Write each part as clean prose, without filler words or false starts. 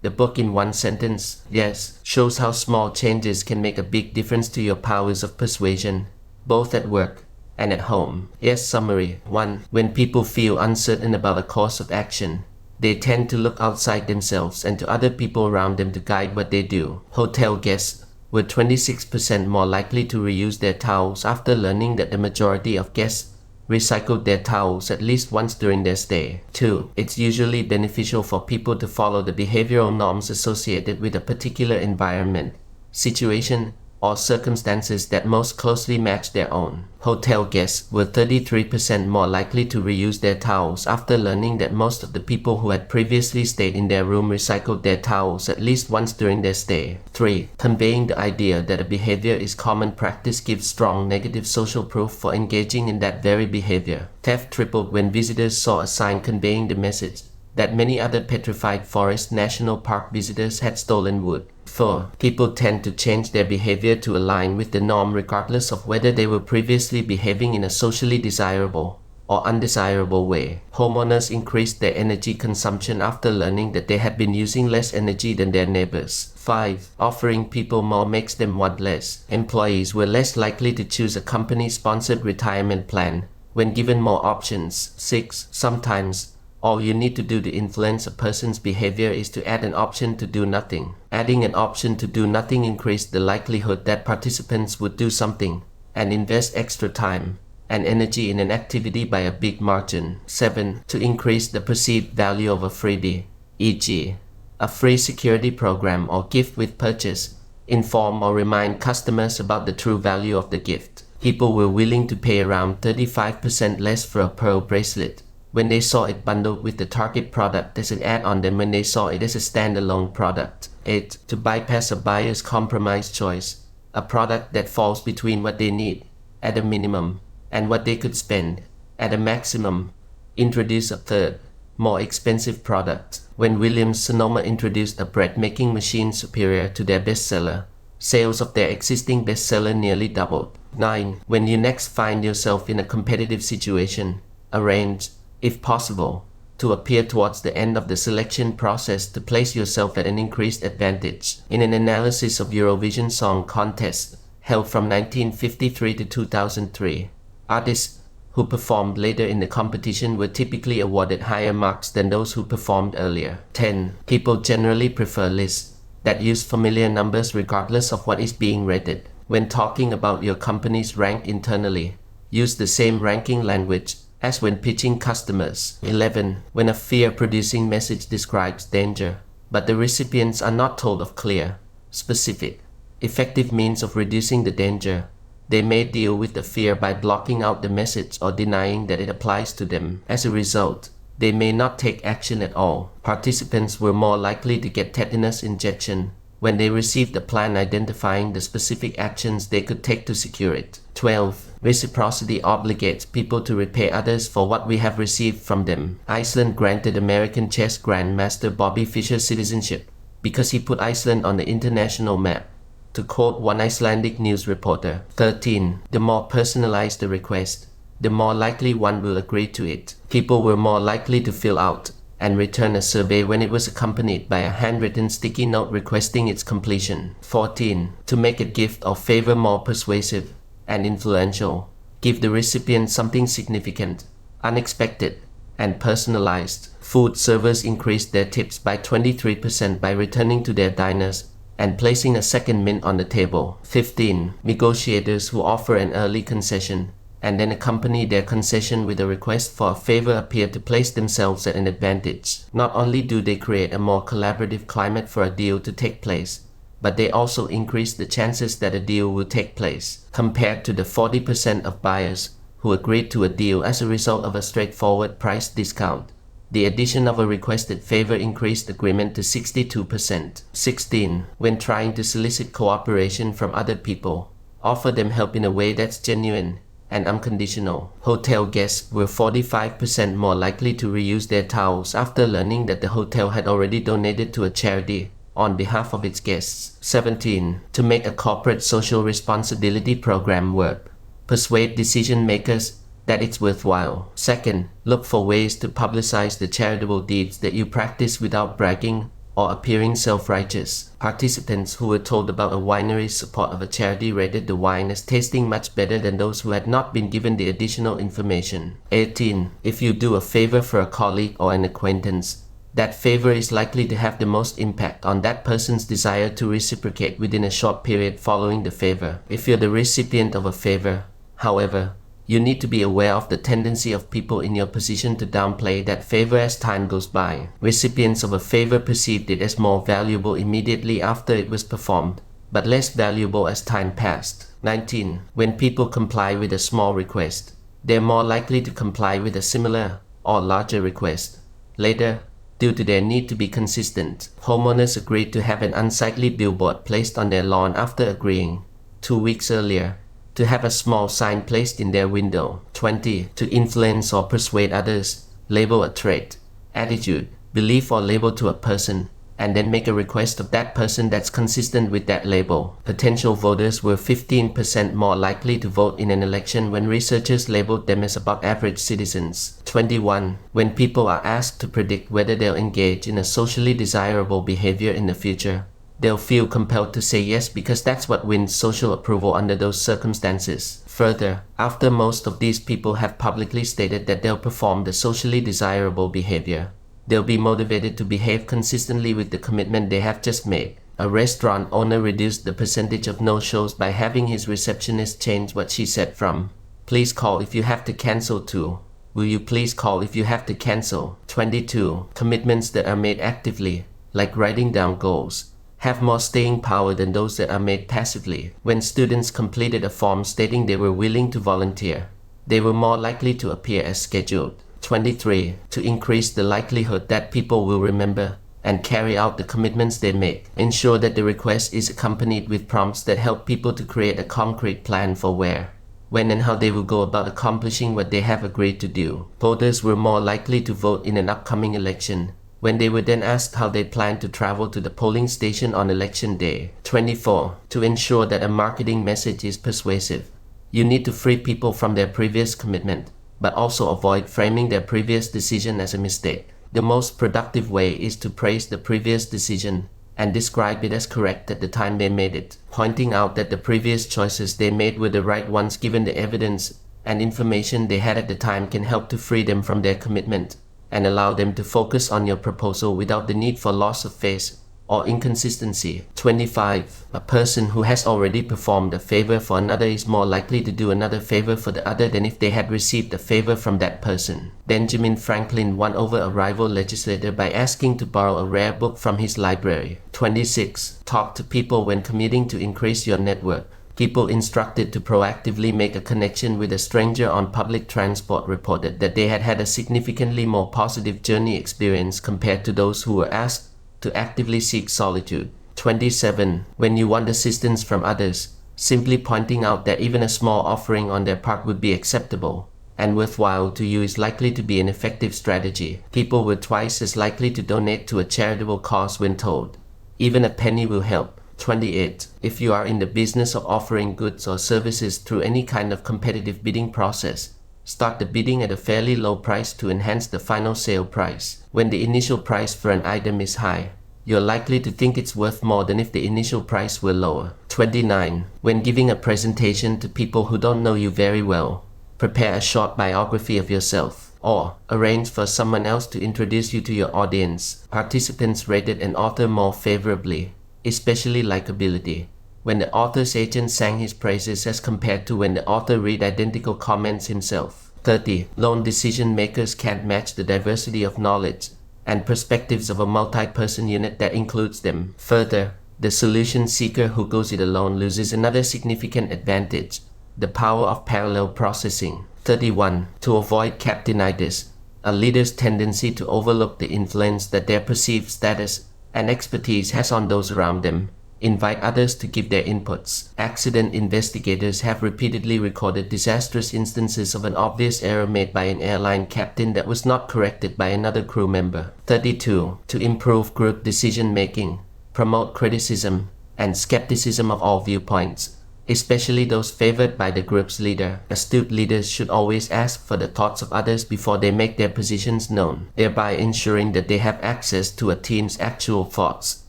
The book in one sentence, yes, shows how small changes can make a big difference to your powers of persuasion, both at work and at home. Yes, summary. 1. When people feel uncertain about a course of action, they tend to look outside themselves and to other people around them to guide what they do. Hotel guests were 26% more likely to reuse their towels after learning that the majority of guests recycled their towels at least once during their stay. 2. It's usually beneficial for people to follow the behavioral norms associated with a particular environment, situation, or circumstances that most closely match their own. Hotel guests were 33% more likely to reuse their towels after learning that most of the people who had previously stayed in their room recycled their towels at least once during their stay. 3. Conveying the idea that a behavior is common practice gives strong negative social proof for engaging in that very behavior. Theft tripled when visitors saw a sign conveying the message that many other Petrified Forest National Park visitors had stolen wood. 4. People tend to change their behavior to align with the norm regardless of whether they were previously behaving in a socially desirable or undesirable way. Homeowners increased their energy consumption after learning that they had been using less energy than their neighbors. 5. Offering people more makes them want less. Employees were less likely to choose a company-sponsored retirement plan when given more options. 6. Sometimes all you need to do to influence a person's behavior is to add an option to do nothing. Adding an option to do nothing increased the likelihood that participants would do something and invest extra time and energy in an activity by a big margin. 7. To increase the perceived value of a freebie, e.g., a free security program or gift with purchase, inform or remind customers about the true value of the gift. People were willing to pay around 35% less for a pearl bracelet when they saw it bundled with the target product as an add-on than when they saw it as a standalone product. 8. To bypass a buyer's compromise choice, a product that falls between what they need, at a minimum, and what they could spend, at a maximum, introduce a third, more expensive product. When Williams-Sonoma introduced a bread-making machine superior to their bestseller, sales of their existing bestseller nearly doubled. 9. When you next find yourself in a competitive situation, arrange, if possible, to appear towards the end of the selection process to place yourself at an increased advantage. In an analysis of Eurovision Song Contest held from 1953 to 2003, artists who performed later in the competition were typically awarded higher marks than those who performed earlier. 10. People generally prefer lists that use familiar numbers regardless of what is being rated. When talking about your company's rank internally, use the same ranking language as when pitching customers. 11. When a fear-producing message describes danger, but the recipients are not told of clear, specific, effective means of reducing the danger, they may deal with the fear by blocking out the message or denying that it applies to them. As a result, they may not take action at all. Participants were more likely to get tetanus injection when they received a plan identifying the specific actions they could take to secure it. 12. Reciprocity obligates people to repay others for what we have received from them. Iceland granted American chess grandmaster Bobby Fischer citizenship because he put Iceland on the international map, to quote one Icelandic news reporter. 13. The more personalized the request, the more likely one will agree to it. People were more likely to fill out and return a survey when it was accompanied by a handwritten sticky note requesting its completion. 14. To make a gift or favor more persuasive and influential, give the recipient something significant, unexpected, and personalized. Food servers increased their tips by 23% by returning to their diners and placing a second mint on the table. 15. Negotiators who offer an early concession and then accompany their concession with a request for a favor appear to place themselves at an advantage. Not only do they create a more collaborative climate for a deal to take place, but they also increase the chances that a deal will take place, compared to the 40% of buyers who agreed to a deal as a result of a straightforward price discount. The addition of a requested favor increased agreement to 62%. 16. When trying to solicit cooperation from other people, offer them help in a way that's genuine and unconditional. Hotel guests were 45% more likely to reuse their towels after learning that the hotel had already donated to a charity on behalf of its guests. 17. To make a corporate social responsibility program work, persuade decision makers that it's worthwhile. Second, look for ways to publicize the charitable deeds that you practice without bragging or appearing self-righteous. Participants who were told about a winery's support of a charity rated the wine as tasting much better than those who had not been given the additional information. 18. If you do a favor for a colleague or an acquaintance, that favor is likely to have the most impact on that person's desire to reciprocate within a short period following the favor. If you're the recipient of a favor, however, you need to be aware of the tendency of people in your position to downplay that favor as time goes by. Recipients of a favor perceived it as more valuable immediately after it was performed, but less valuable as time passed. 19. When people comply with a small request, they're more likely to comply with a similar or larger request later. Due to their need to be consistent, homeowners agreed to have an unsightly billboard placed on their lawn after agreeing 2 weeks earlier to have a small sign placed in their window. 20. To influence or persuade others, label a trait, attitude, belief or label to a person, and then make a request of that person that's consistent with that label. Potential voters were 15% more likely to vote in an election when researchers labeled them as above average citizens. 21. When people are asked to predict whether they'll engage in a socially desirable behavior in the future, they'll feel compelled to say yes because that's what wins social approval under those circumstances. Further, after most of these people have publicly stated that they'll perform the socially desirable behavior, they'll be motivated to behave consistently with the commitment they have just made. A restaurant owner reduced the percentage of no-shows by having his receptionist change what she said from "Please call if you have to cancel" to "Will you please call if you have to cancel?" 22. Commitments that are made actively, like writing down goals, have more staying power than those that are made passively. When students completed a form stating they were willing to volunteer, they were more likely to appear as scheduled. 23. To increase the likelihood that people will remember and carry out the commitments they make, ensure that the request is accompanied with prompts that help people to create a concrete plan for where, when and how they will go about accomplishing what they have agreed to do. Voters were more likely to vote in an upcoming election when they were then asked how they plan to travel to the polling station on election day. 24. To ensure that a marketing message is persuasive, you need to free people from their previous commitment, but also avoid framing their previous decision as a mistake. The most productive way is to praise the previous decision and describe it as correct at the time they made it, pointing out that the previous choices they made were the right ones given the evidence and information they had at the time can help to free them from their commitment and allow them to focus on your proposal without the need for loss of face or inconsistency. 25. A person who has already performed a favor for another is more likely to do another favor for the other than if they had received a favor from that person. Benjamin Franklin won over a rival legislator by asking to borrow a rare book from his library. 26. Talk to people when commuting to increase your network. People instructed to proactively make a connection with a stranger on public transport reported that they had had a significantly more positive journey experience compared to those who were asked to actively seek solitude. 27. When you want assistance from others, simply pointing out that even a small offering on their part would be acceptable and worthwhile to you is likely to be an effective strategy. People were twice as likely to donate to a charitable cause when told, "Even a penny will help." 28. If you are in the business of offering goods or services through any kind of competitive bidding process, start the bidding at a fairly low price to enhance the final sale price. When the initial price for an item is high, you're likely to think it's worth more than if the initial price were lower. 29. When giving a presentation to people who don't know you very well, prepare a short biography of yourself, or arrange for someone else to introduce you to your audience. Participants rated an author more favorably, especially likability, when the author's agent sang his praises as compared to when the author read identical comments himself. 30. Lone decision makers can't match the diversity of knowledge and perspectives of a multi-person unit that includes them. Further, the solution seeker who goes it alone loses another significant advantage, the power of parallel processing. 31. To avoid captainitis, a leader's tendency to overlook the influence that their perceived status and expertise has on those around them, invite others to give their inputs. Accident investigators have repeatedly recorded disastrous instances of an obvious error made by an airline captain that was not corrected by another crew member. 32. To improve group decision making, promote criticism and skepticism of all viewpoints. especially those favored by the group's leader. Astute leaders should always ask for the thoughts of others before they make their positions known, thereby ensuring that they have access to a team's actual thoughts,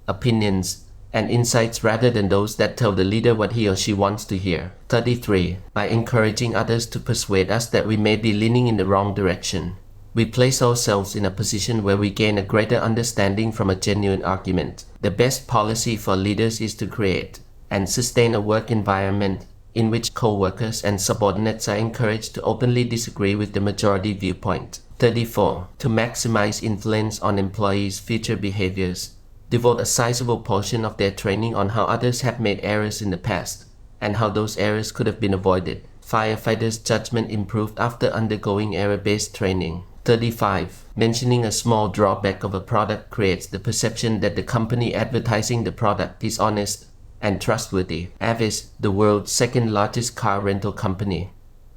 opinions, and insights rather than those that tell the leader what he or she wants to hear. 33. By encouraging others to persuade us that we may be leaning in the wrong direction, we place ourselves in a position where we gain a greater understanding from a genuine argument. The best policy for leaders is to create and sustain a work environment in which co-workers and subordinates are encouraged to openly disagree with the majority viewpoint. 34. To maximize influence on employees' future behaviors, devote a sizable portion of their training on how others have made errors in the past and how those errors could have been avoided. Firefighters' judgment improved after undergoing error-based training. 35. Mentioning a small drawback of a product creates the perception that the company advertising the product is honest and trustworthy. Avis, the world's second largest car rental company,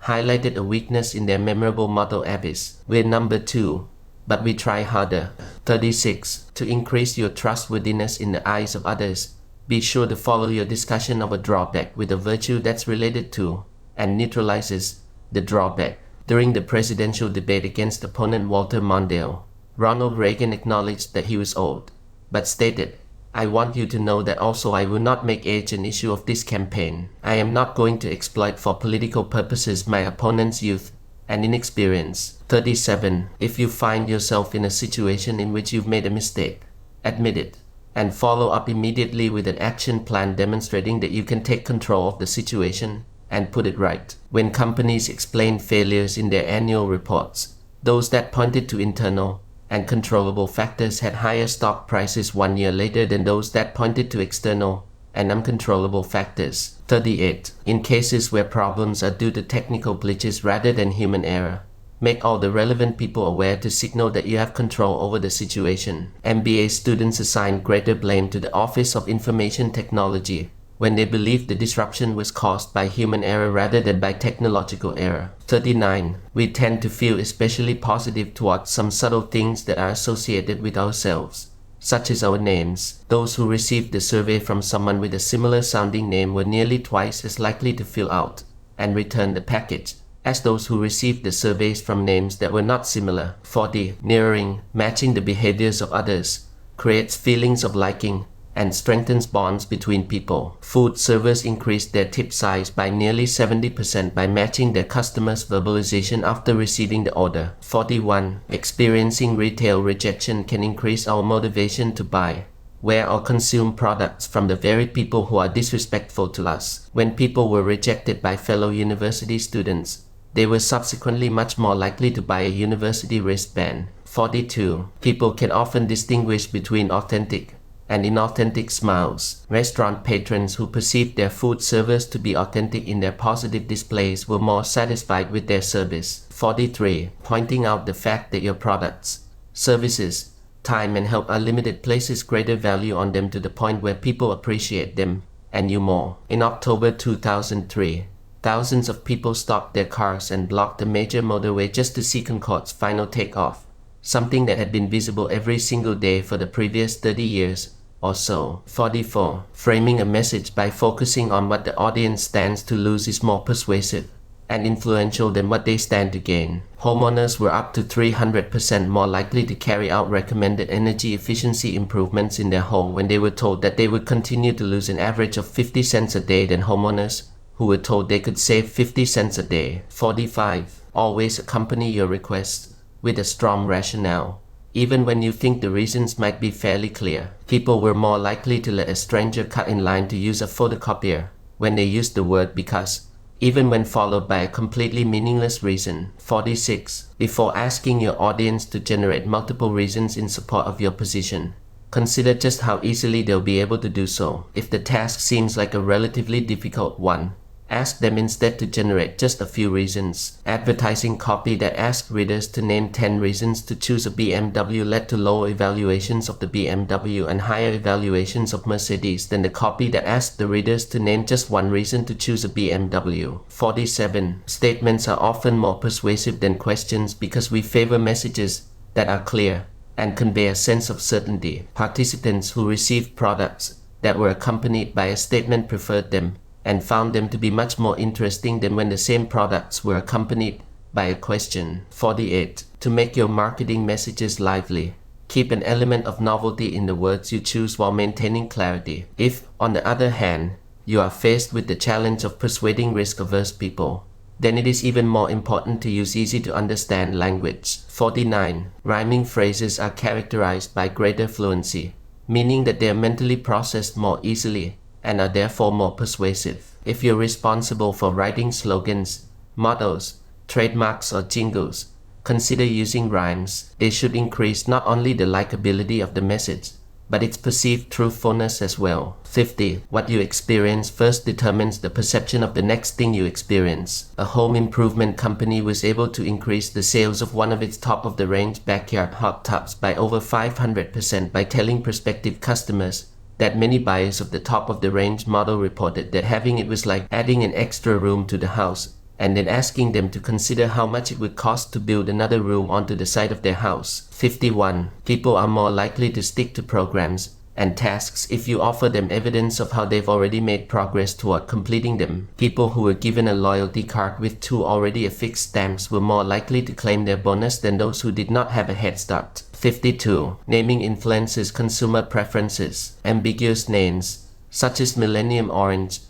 highlighted a weakness in their memorable motto Avis: "We're number 2, but we try harder." 36. To increase your trustworthiness in the eyes of others, be sure to follow your discussion of a drawback with a virtue that's related to and neutralizes the drawback. During the presidential debate against opponent Walter Mondale, Ronald Reagan acknowledged that he was old, but stated, "I want you to know that also I will not make age an issue of this campaign. I am not going to exploit for political purposes my opponent's youth and inexperience." 37. If you find yourself in a situation in which you've made a mistake, admit it, and follow up immediately with an action plan demonstrating that you can take control of the situation and put it right. When companies explain failures in their annual reports, those that pointed to internal and controllable factors had higher stock prices 1 year later than those that pointed to external and uncontrollable factors. 38. In cases where problems are due to technical glitches rather than human error, make all the relevant people aware to signal that you have control over the situation. MBA students assign greater blame to the Office of Information Technology when they believe the disruption was caused by human error rather than by technological error. 39. We tend to feel especially positive towards some subtle things that are associated with ourselves, such as our names. Those who received the survey from someone with a similar sounding name were nearly twice as likely to fill out and return the package as those who received the surveys from names that were not similar. 40. Mirroring, matching the behaviors of others, creates feelings of liking and strengthens bonds between people. Food servers increased their tip size by nearly 70% by matching their customers' verbalization after receiving the order. 41. Experiencing retail rejection can increase our motivation to buy, wear or consume products from the very people who are disrespectful to us. When people were rejected by fellow university students, they were subsequently much more likely to buy a university wristband. 42. People can often distinguish between authentic and inauthentic smiles. Restaurant patrons who perceived their food servers to be authentic in their positive displays were more satisfied with their service. 43. Pointing out the fact that your products, services, time and help are limited places greater value on them to the point where people appreciate them and you more. In October 2003, thousands of people stopped their cars and blocked the major motorway just to see Concorde's final takeoff, something that had been visible every single day for the previous 30 years or so. 44. Framing a message by focusing on what the audience stands to lose is more persuasive and influential than what they stand to gain. Homeowners were up to 300% more likely to carry out recommended energy efficiency improvements in their home when they were told that they would continue to lose an average of 50 cents a day than homeowners who were told they could save 50 cents a day. 45. Always accompany your requests with a strong rationale. Even when you think the reasons might be fairly clear, people were more likely to let a stranger cut in line to use a photocopier when they used the word because, even when followed by a completely meaningless reason. 46. Before asking your audience to generate multiple reasons in support of your position, consider just how easily they'll be able to do so. If the task seems like a relatively difficult one, ask them instead to generate just a few reasons. Advertising copy that asked readers to name 10 reasons to choose a BMW led to lower evaluations of the BMW and higher evaluations of Mercedes than the copy that asked the readers to name just one reason to choose a BMW. 47. Statements are often more persuasive than questions because we favor messages that are clear and convey a sense of certainty. Participants who received products that were accompanied by a statement preferred them and found them to be much more interesting than when the same products were accompanied by a question. 48. To make your marketing messages lively, keep an element of novelty in the words you choose while maintaining clarity. If, on the other hand, you are faced with the challenge of persuading risk-averse people, then it is even more important to use easy-to-understand language. 49. Rhyming phrases are characterized by greater fluency, meaning that they are mentally processed more easily and are therefore more persuasive. If you're responsible for writing slogans, mottos, trademarks, or jingles, consider using rhymes. They should increase not only the likability of the message, but its perceived truthfulness as well. 50. What you experience first determines the perception of the next thing you experience. A home improvement company was able to increase the sales of one of its top-of-the-range backyard hot tubs by over 500% by telling prospective customers that many buyers of the top-of-the-range model reported that having it was like adding an extra room to the house, and then asking them to consider how much it would cost to build another room onto the side of their house. 51. People are more likely to stick to programs and tasks if you offer them evidence of how they've already made progress toward completing them. People who were given a loyalty card with 2 already affixed stamps were more likely to claim their bonus than those who did not have a head start. 52. Naming influences consumer preferences. Ambiguous names, such as Millennium Orange,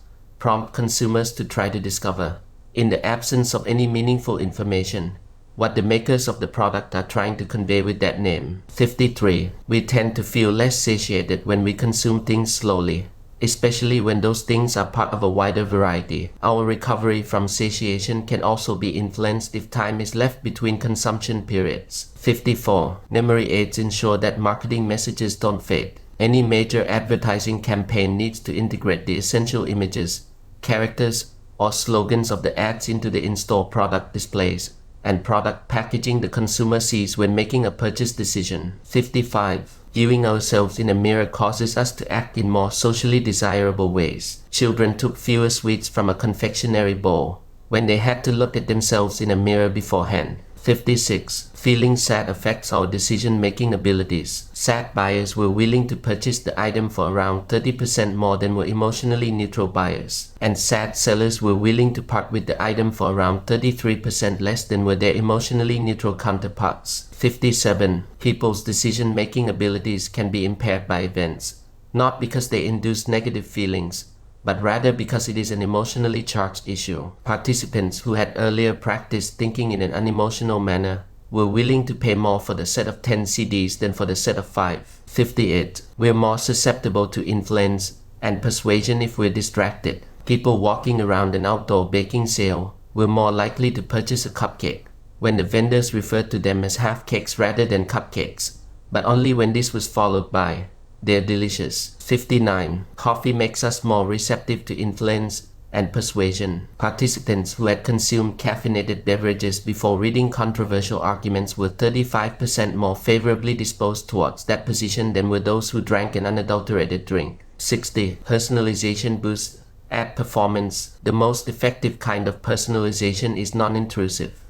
prompt consumers to try to discover, in the absence of any meaningful information, what the makers of the product are trying to convey with that name. 53. We tend to feel less satiated when we consume things slowly, especially when those things are part of a wider variety. Our recovery from satiation can also be influenced if time is left between consumption periods. 54. Memory aids ensure that marketing messages don't fade. Any major advertising campaign needs to integrate the essential images, characters, or slogans of the ads into the in-store product displays and product packaging the consumer sees when making a purchase decision. 55. Viewing ourselves in a mirror causes us to act in more socially desirable ways. Children took fewer sweets from a confectionery bowl when they had to look at themselves in a mirror beforehand. 56. Feeling sad affects our decision-making abilities. Sad buyers were willing to purchase the item for around 30% more than were emotionally neutral buyers, and sad sellers were willing to part with the item for around 33% less than were their emotionally neutral counterparts. 57. People's decision-making abilities can be impaired by events, not because they induce negative feelings, but rather because it is an emotionally charged issue. Participants who had earlier practiced thinking in an unemotional manner were willing to pay more for the set of 10 CDs than for the set of 5. 58. We're more susceptible to influence and persuasion if we're distracted. People walking around an outdoor baking sale were more likely to purchase a cupcake when the vendors referred to them as half cakes rather than cupcakes, but only when this was followed by "they're delicious." 59. Coffee makes us more receptive to influence and persuasion. Participants who had consumed caffeinated beverages before reading controversial arguments were 35% more favorably disposed towards that position than were those who drank an unadulterated drink. 60. Personalization boosts ad performance. The most effective kind of personalization is non-intrusive.